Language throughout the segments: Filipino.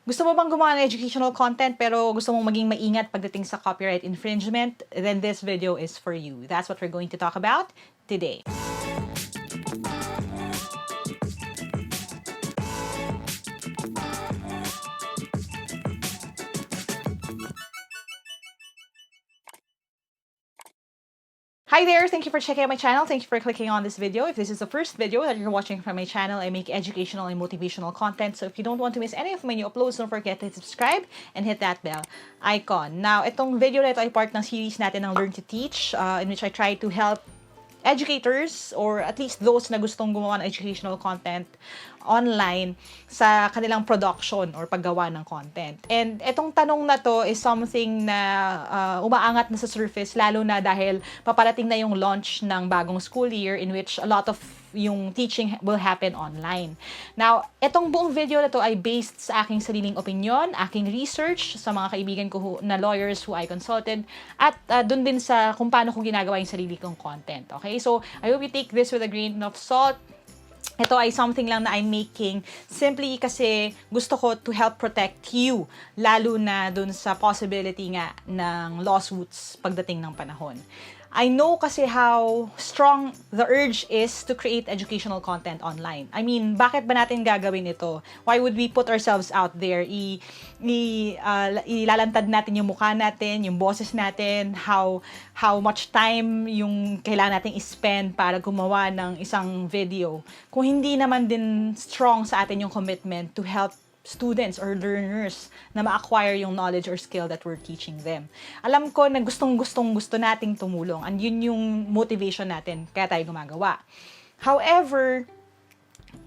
Gusto mo bang gumawa ng educational content pero gusto mong maging maingat pagdating sa copyright infringement? Then this video is for you. That's what we're going to talk about today. Hi there! Thank you for checking out my channel. Thank you for clicking on this video. If this is the first video that you're watching from my channel, I make educational and motivational content. So if you don't want to miss any of my new uploads, don't forget to subscribe and hit that bell icon. Now, itong video na ito ay part ng series natin ng Learn to Teach, in which I try to help educators or at least those na gustong gumawa ng educational content online sa kanilang production or paggawa ng content. And etong tanong na to is something na umaangat na sa surface lalo na dahil paparating na yung launch ng bagong school year in which a lot of yung teaching will happen online. Now, etong buong video na to ay based sa aking sariling opinion, aking research sa mga kaibigan ko na lawyers who I consulted, at dun din sa kung paano ko ginagawa yung sarili kong content. Okay? So, I hope you take this with a grain of salt. Ito ay something lang na I'm making simply kasi gusto ko to help protect you, lalo na dun sa possibility nga ng lawsuits pagdating ng panahon. I know kasi how strong the urge is to create educational content online. I mean, bakit ba natin gagawin ito? Why would we put ourselves out there? Ilalantad natin yung mukha natin, yung boses natin, how much time yung kailangan nating spend para gumawa ng isang video. Kung hindi naman din strong sa atin yung commitment to help students or learners na ma-acquire yung knowledge or skill that we're teaching them. Alam ko na gusto nating tumulong, and yun yung motivation natin kaya tayo gumagawa. However,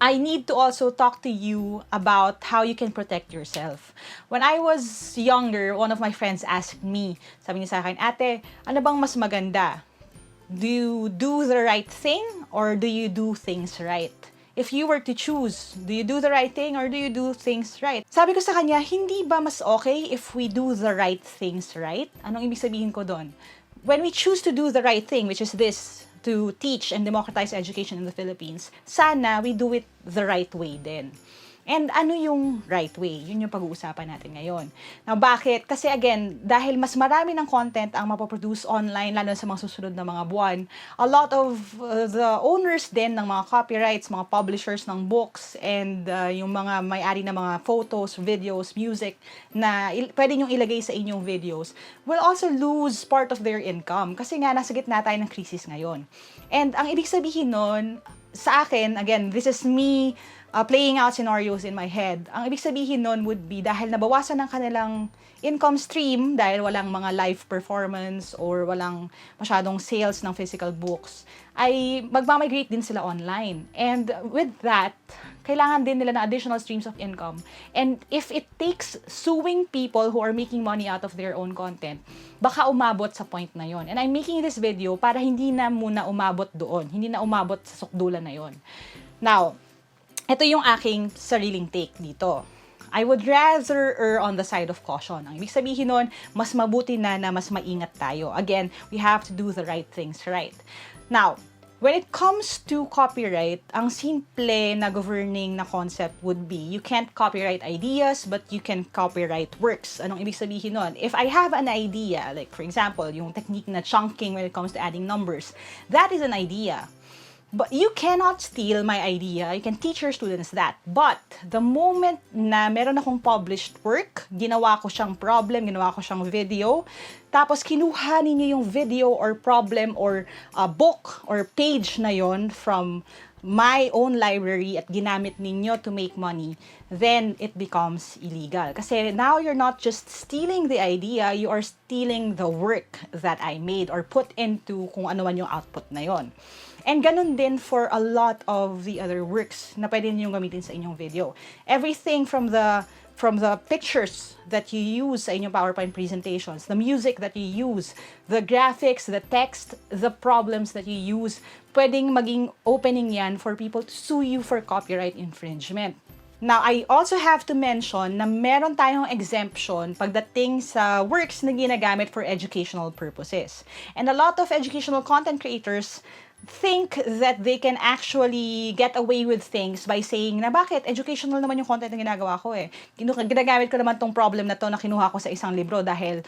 I need to also talk to you about how you can protect yourself. When I was younger, one of my friends asked me, sabi niya sa akin, "Ate, ano bang mas maganda? Do you do the right thing or do you do things right? If you were to choose, do you do the right thing or do you do things right?" Sabi ko sa kanya, hindi ba mas okay if we do the right things right? Anong ibig sabihin ko doon? When we choose to do the right thing, which is this, to teach and democratize education in the Philippines, sana we do it the right way din. And ano yung right way? Yun yung pag-uusapan natin ngayon. Now, bakit? Kasi again, dahil mas marami ng content ang mapoproduce online, lalo sa mga susunod na mga buwan, a lot of the owners din ng mga copyrights, mga publishers ng books, and yung mga may-ari ng mga photos, videos, music, na pwede nyong ilagay sa inyong videos, will also lose part of their income. Kasi nga, nasa gitna tayo ng crisis ngayon. And ang ibig sabihin nun, sa akin, again, this is me playing out scenarios in my head. Ang ibig sabihin nun would be dahil nabawasan ng kanilang income stream dahil walang mga live performance or walang masyadong sales ng physical books, ay magmamigrate din sila online. And with that, kailangan din nila ng additional streams of income. And if it takes suing people who are making money out of their own content, baka umabot sa point na yon. And I'm making this video para hindi na muna umabot doon. Hindi na umabot sa sukdulan na yon. Now, ito yung aking sariling take dito. I would rather err on the side of caution. Ang ibig sabihin nun, mas mabuti na mas maingat tayo. Again, we have to do the right things right. Now, when it comes to copyright, ang simple na governing na concept would be, you can't copyright ideas, but you can copyright works. Anong ibig sabihin nun? If I have an idea, like for example, yung technique na chunking when it comes to adding numbers, that is an idea. But you cannot steal my idea. You can teach your students that. But the moment na meron akong published work, ginawa ko siyang problem, ginawa ko siyang video, tapos kinuha ninyo yung video or problem or book or page na yon from my own library at ginamit ninyo to make money, then it becomes illegal. Kasi now you're not just stealing the idea, you are stealing the work that I made or put into kung ano man yung output na yon. And ganun din for a lot of the other works na pwede ninyong gamitin sa inyong video. Everything from the pictures that you use sa inyong PowerPoint presentations, the music that you use, the graphics, the text, the problems that you use, pwedeng maging opening yan for people to sue you for copyright infringement. Now, I also have to mention na meron tayong exemption pagdating sa works na ginagamit for educational purposes. And a lot of educational content creators think that they can actually get away with things by saying na bakit educational naman yung content na ginagawa ko eh. Ginagamit ko naman tong problem na to na kinuha ko sa isang libro dahil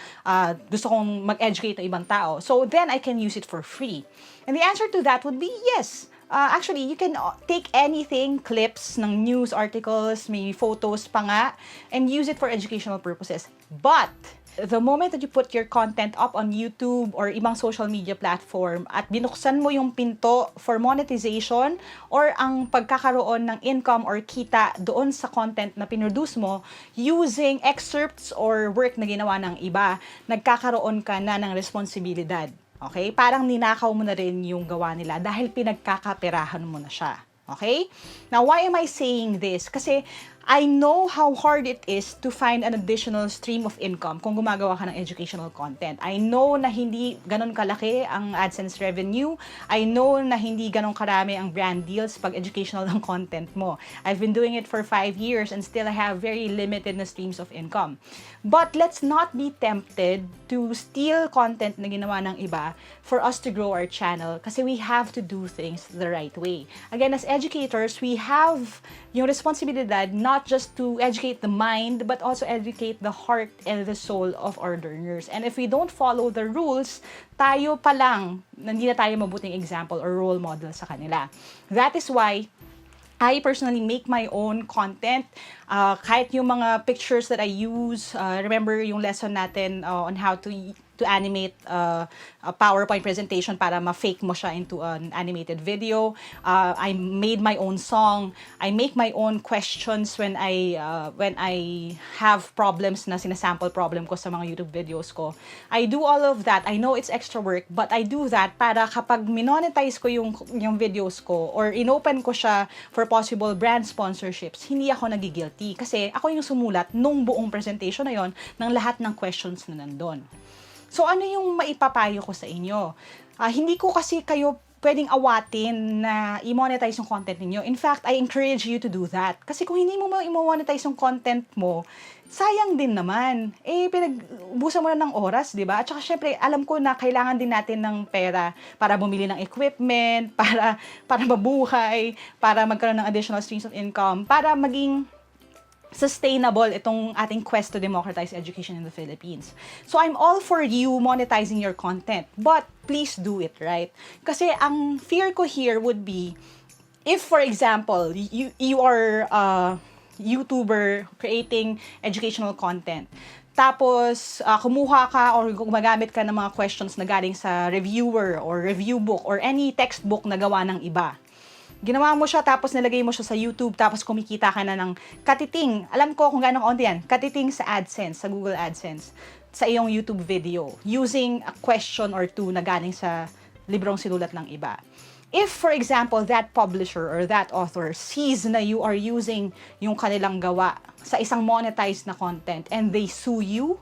gusto kong mag-educate ng ibang tao. So then I can use it for free. And the answer to that would be yes. Actually, you can take anything, clips ng news articles, may photos pa nga, and use it for educational purposes. But the moment that you put your content up on YouTube or ibang social media platform at binuksan mo yung pinto for monetization or ang pagkakaroon ng income or kita doon sa content na pinroduce mo using excerpts or work na ginawa ng iba, nagkakaroon ka na ng responsibilidad. Okay? Parang ninakaw mo na rin yung gawa nila dahil pinagkakaperahan mo na siya. Okay? Now, why am I saying this? Kasi I know how hard it is to find an additional stream of income kung gumagawa ka ng educational content. I know na hindi ganun kalaki ang AdSense revenue. I know na hindi ganun karami ang brand deals pag educational ng content mo. I've been doing it for 5 years and still I have very limited na streams of income. But let's not be tempted to steal content na ginawa ng iba for us to grow our channel kasi we have to do things the right way. Again, as educators, we have yung responsibilidad not just to educate the mind but also educate the heart and the soul of our learners. And if we don't follow the rules, tayo pa lang, hindi na tayo mabuting example or role model sa kanila. That is why I personally make my own content. Kahit yung mga pictures that I use, remember yung lesson natin on how to animate a PowerPoint presentation para ma-fake mo siya into an animated video. I made my own song. I make my own questions when I have problems na sinasample problem ko sa mga YouTube videos ko. I do all of that. I know it's extra work, but I do that para kapag minonetize ko yung videos ko or inopen ko siya for possible brand sponsorships, hindi ako nagigilty kasi ako yung sumulat nung buong presentation na yon ng lahat ng questions na nandun. So, ano yung maipapayo ko sa inyo? Hindi ko kasi kayo pwedeng awatin na i-monetize yung content niyo. In fact, I encourage you to do that. Kasi kung hindi mo i-monetize yung content mo, sayang din naman. Pinagbusan mo na ng oras, di ba? At saka syempre, alam ko na kailangan din natin ng pera para bumili ng equipment, para mabuhay, para magkaroon ng additional streams of income, para maging sustainable itong ating quest to democratize education in the Philippines. So I'm all for you monetizing your content, but please do it right. Kasi ang fear ko here would be, if for example, you are a YouTuber creating educational content, tapos kumuha ka or gumagamit ka ng mga questions na galing sa reviewer or review book or any textbook na gawa ng iba. Ginawa mo siya, tapos nilagay mo siya sa YouTube, tapos kumikita ka na ng katiting. Alam ko kung gaano kaunti yan. Katiting sa AdSense, sa Google AdSense, sa iyong YouTube video, using a question or two na galing sa librong sinulat ng iba. If, for example, that publisher or that author sees na you are using yung kanilang gawa sa isang monetized na content and they sue you,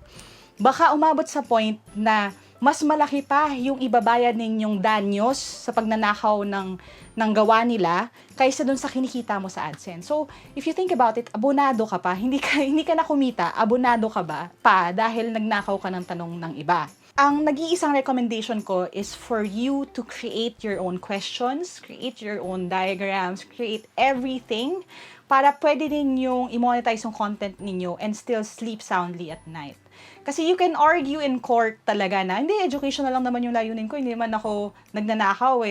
baka umabot sa point na mas malaki pa yung ibabayad ninyong danyos sa pagnanakaw ng gawa nila kaysa dun sa kinikita mo sa AdSense. So, if you think about it, abonado ka pa, hindi ka na kumita, abonado ka ba pa dahil nagnakaw ka ng tanong ng iba. Ang nag-iisang recommendation ko is for you to create your own questions, create your own diagrams, create everything para pwede ninyong i-monetize yung content ninyo and still sleep soundly at night. Kasi you can argue in court talaga na, hindi, educational lang naman yung layunin ko, hindi naman ako nagnanakaw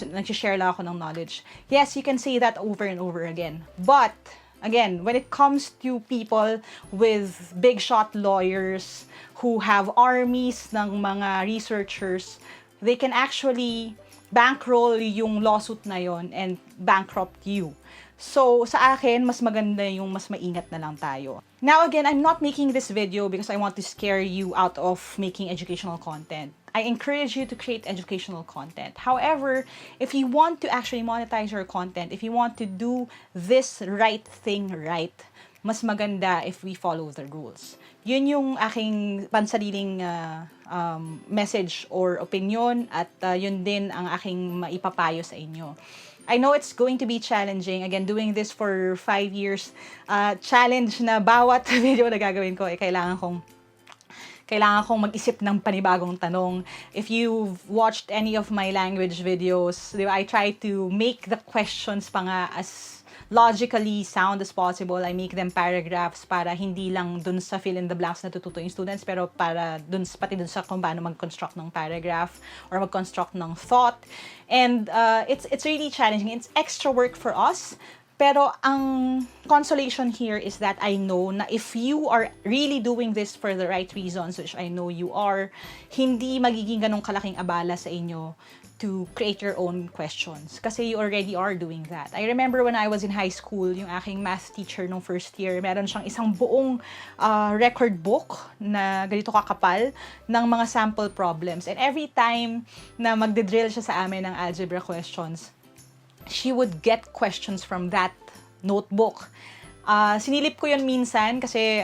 nag-share lang ako ng knowledge. Yes, you can say that over and over again. But, again, when it comes to people with big shot lawyers who have armies ng mga researchers, they can actually bankroll yung lawsuit na yon and bankrupt you. So, sa akin, mas maganda yung mas maingat na lang tayo. Now, again, I'm not making this video because I want to scare you out of making educational content. I encourage you to create educational content. However, if you want to actually monetize your content, if you want to do this right thing right, mas maganda if we follow the rules. Yun yung aking pansariling message or opinion at yun din ang aking maipapayo sa inyo. I know it's going to be challenging. Again, doing this for 5 years, challenge na bawat video na gagawin ko, kailangan kailangan kong mag-isip ng panibagong tanong. If you've watched any of my language videos, di ba, I try to make the questions pa nga as logically sound as possible. I make them paragraphs para hindi lang dun sa fill in the blanks na tututo yung students, pero para pati dun sa kung paano mag-construct ng paragraph or mag-construct ng thought. And it's really challenging. It's extra work for us. Pero ang consolation here is that I know na if you are really doing this for the right reasons, which I know you are, hindi magiging ganong kalaking abala sa inyo to create your own questions. Kasi you already are doing that. I remember when I was in high school, yung aking math teacher nung first year, meron siyang isang buong record book na ganito kakapal ng mga sample problems. And every time na magdidrill siya sa amin ng algebra questions, she would get questions from that notebook. Sinilip ko yun minsan kasi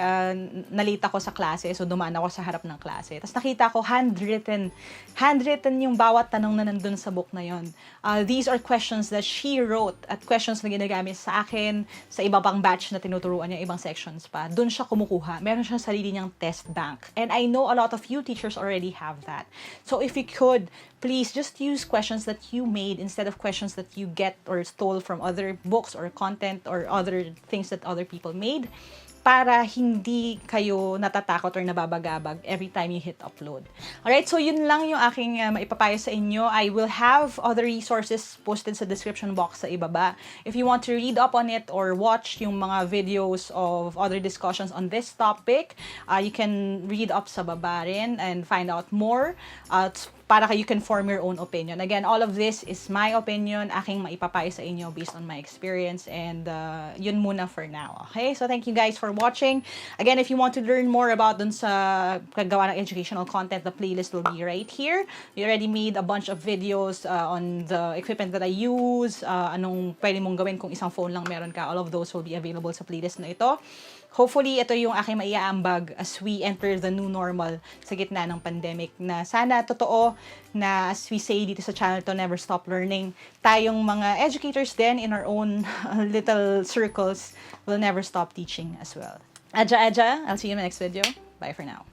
nalate ako sa klase, so dumaan ako sa harap ng klase. Tapos nakita ko handwritten yung bawat tanong na nandun sa book na yun. These are questions that she wrote at questions na ginagamit sa akin, sa iba pang batch na tinuturuan niya, ibang sections pa. Doon siya kumukuha. Meron siyang sarili niyang test bank. And I know a lot of you teachers already have that. So if you could, please just use questions that you made instead of questions that you get or stole from other books or content or other things that other people made, para hindi kayo natatakot or nababagabag every time you hit upload. Alright, so yun lang yung aking maipapayo sa inyo. I will have other resources posted sa description box sa ibaba. If you want to read up on it or watch yung mga videos of other discussions on this topic, you can read up sa baba rin and find out more. Para you can form your own opinion. Again, all of this is my opinion, aking maipapayo sa inyo based on my experience, and yun muna for now. Okay? So thank you guys for watching. Again, if you want to learn more about dun sa paggawa ng educational content, the playlist will be right here. We already made a bunch of videos on the equipment that I use, anong pwede mong gawin kung isang phone lang meron ka. All of those will be available sa playlist na ito. Hopefully, ito yung aking maiaambag as we enter the new normal sa gitna ng pandemic, na sana totoo na, as we say dito sa channel to, never stop learning. Tayong mga educators din in our own little circles will never stop teaching as well. Aja, I'll see you in my next video. Bye for now.